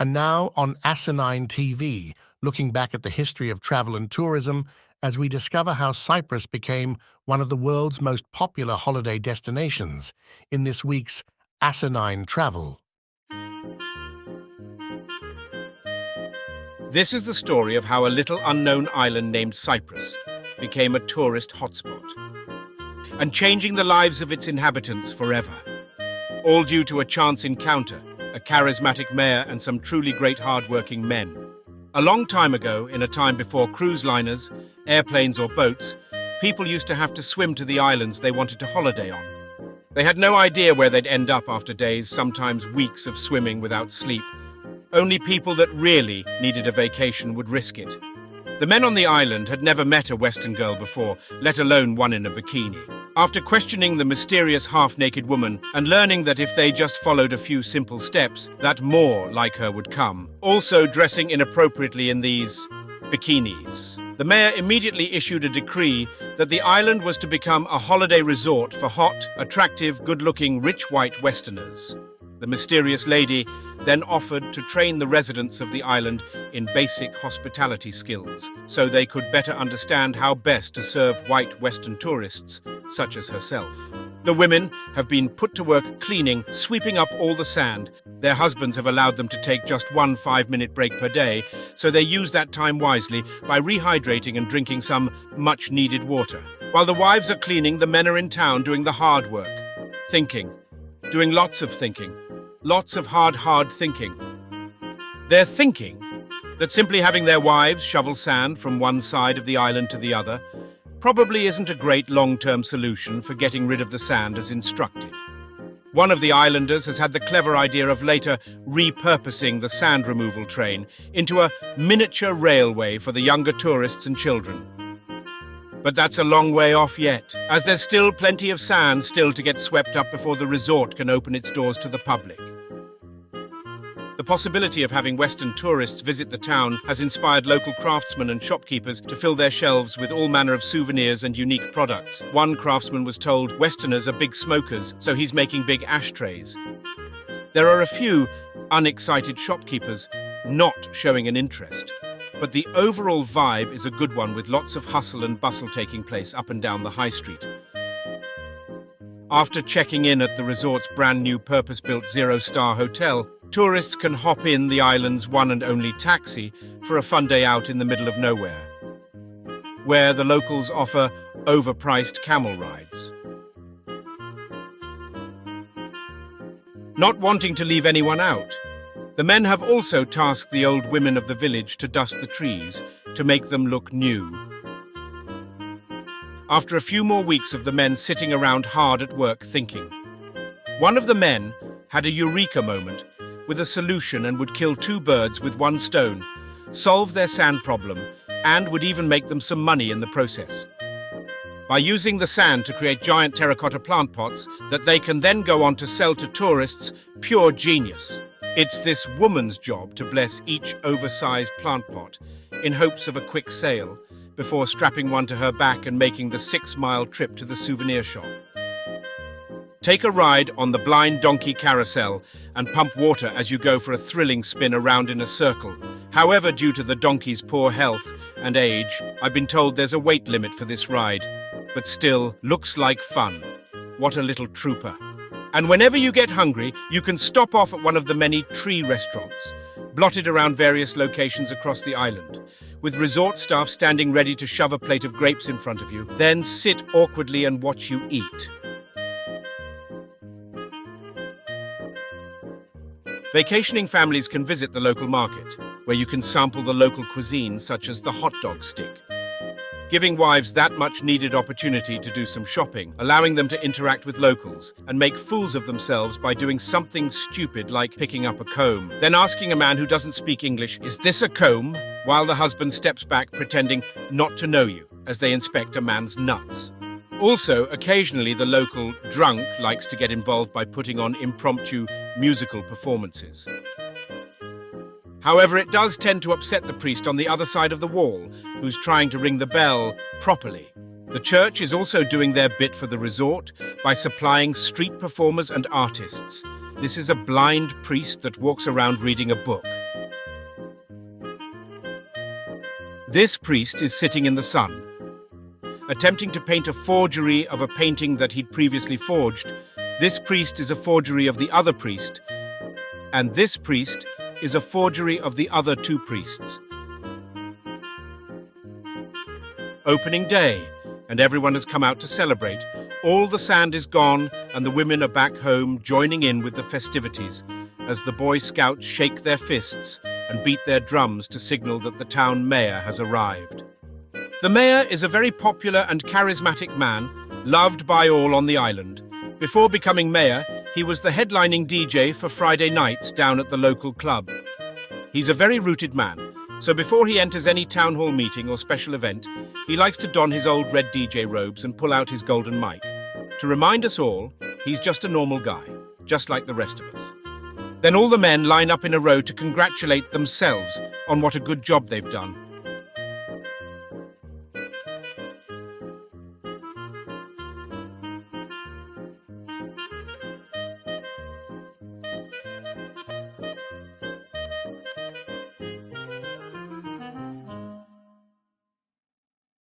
And now on Asinine TV, looking back at the history of travel and tourism as we discover how Cyprus became one of the world's most popular holiday destinations in this week's Asinine Travel. This is the story of how a little unknown island named Cyprus became a tourist hotspot and changing the lives of its inhabitants forever. All due to a chance encounter, a charismatic mayor and some truly great hard-working men. A long time ago, in a time before cruise liners, airplanes or boats, people used to have to swim to the islands they wanted to holiday on. They had no idea where they'd end up after days, sometimes weeks of swimming without sleep. Only people that really needed a vacation would risk it. The men on the island had never met a Western girl before, let alone one in a bikini. After questioning the mysterious half-naked woman and learning that if they just followed a few simple steps, that more like her would come, also dressing inappropriately in these bikinis, the mayor immediately issued a decree that the island was to become a holiday resort for hot, attractive, good-looking, rich white Westerners. The mysterious lady then offered to train the residents of the island in basic hospitality skills, so they could better understand how best to serve white Western tourists, such as herself. The women have been put to work cleaning, sweeping up all the sand. Their husbands have allowed them to take just one 5-minute break per day, so they use that time wisely by rehydrating and drinking some much-needed water. While the wives are cleaning, the men are in town doing the hard work, thinking, doing lots of thinking. Lots of hard thinking. They're thinking that simply having their wives shovel sand from one side of the island to the other probably isn't a great long-term solution for getting rid of the sand as instructed. One of the islanders has had the clever idea of later repurposing the sand removal train into a miniature railway for the younger tourists and children. But that's a long way off yet, as there's still plenty of sand still to get swept up before the resort can open its doors to the public. The possibility of having Western tourists visit the town has inspired local craftsmen and shopkeepers to fill their shelves with all manner of souvenirs and unique products. One craftsman was told Westerners are big smokers, so he's making big ashtrays. There are a few unexcited shopkeepers not showing an interest. But the overall vibe is a good one, with lots of hustle and bustle taking place up and down the high street. After checking in at the resort's brand new purpose-built zero-star hotel, tourists can hop in the island's one and only taxi for a fun day out in the middle of nowhere, where the locals offer overpriced camel rides. Not wanting to leave anyone out, the men have also tasked the old women of the village to dust the trees to make them look new. After a few more weeks of the men sitting around hard at work thinking, one of the men had a eureka moment with a solution and would kill 2 birds with 1 stone, solve their sand problem, and would even make them some money in the process. By using the sand to create giant terracotta plant pots that they can then go on to sell to tourists, pure genius. It's this woman's job to bless each oversized plant pot in hopes of a quick sale before strapping one to her back and making the 6-mile trip to the souvenir shop. Take a ride on the blind donkey carousel and pump water as you go for a thrilling spin around in a circle. However, due to the donkey's poor health and age, I've been told there's a weight limit for this ride, but still looks like fun. What a little trooper. And whenever you get hungry, you can stop off at one of the many tree restaurants, blotted around various locations across the island, with resort staff standing ready to shove a plate of grapes in front of you, then sit awkwardly and watch you eat. Vacationing families can visit the local market, where you can sample the local cuisine such as the hot dog stick, giving wives that much needed opportunity to do some shopping, allowing them to interact with locals and make fools of themselves by doing something stupid like picking up a comb, then asking a man who doesn't speak English, "Is this a comb?" while the husband steps back pretending not to know you as they inspect a man's nuts. Also, occasionally the local drunk likes to get involved by putting on impromptu musical performances. However, it does tend to upset the priest on the other side of the wall, who's trying to ring the bell properly. The church is also doing their bit for the resort by supplying street performers and artists. This is a blind priest that walks around reading a book. This priest is sitting in the sun, attempting to paint a forgery of a painting that he'd previously forged. This priest is a forgery of the other priest, and this priest is a forgery of the other two priests. Opening day, and everyone has come out to celebrate. All the sand is gone, and the women are back home joining in with the festivities as the Boy Scouts shake their fists and beat their drums to signal that the town mayor has arrived. The mayor is a very popular and charismatic man, loved by all on the island. Before becoming mayor, he was the headlining DJ for Friday nights down at the local club. He's a very rooted man, so before he enters any town hall meeting or special event, he likes to don his old red DJ robes and pull out his golden mic to remind us all he's just a normal guy, just like the rest of us. Then all the men line up in a row to congratulate themselves on what a good job they've done.